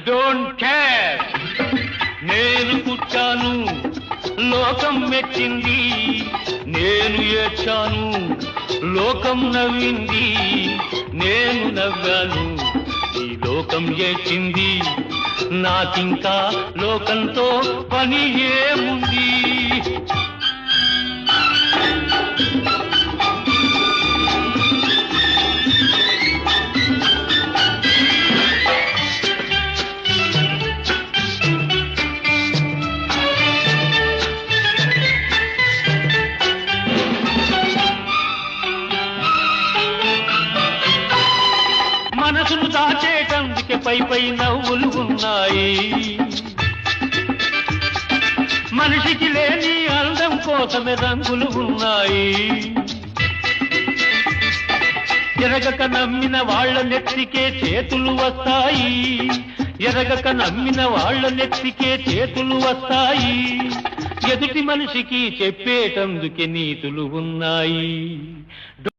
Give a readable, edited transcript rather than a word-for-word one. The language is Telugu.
డోంట్ కేర్ నేను పుట్టాను లోకం మెచ్చింది, నేను ఏడ్చాను లోకం నవ్వింది, నేను నవ్వాను ఈ లోకం ఏడ్చింది, నాకింకా లోకంతో పని ఏముంది. మనసును దాచేటందుకే పై పై నవ్వులు ఉన్నాయి, మనిషికి లేని అందం కోసమే రంగులు ఉన్నాయి. ఎరగక నమ్మిన వాళ్ళ నెత్తికే చేతులు వస్తాయి, ఎరగక నమ్మిన వాళ్ళ నెత్తికే చేతులు వస్తాయి. ఎదుటి మనిషికి చెప్పేటందుకే నీతులు ఉన్నాయి.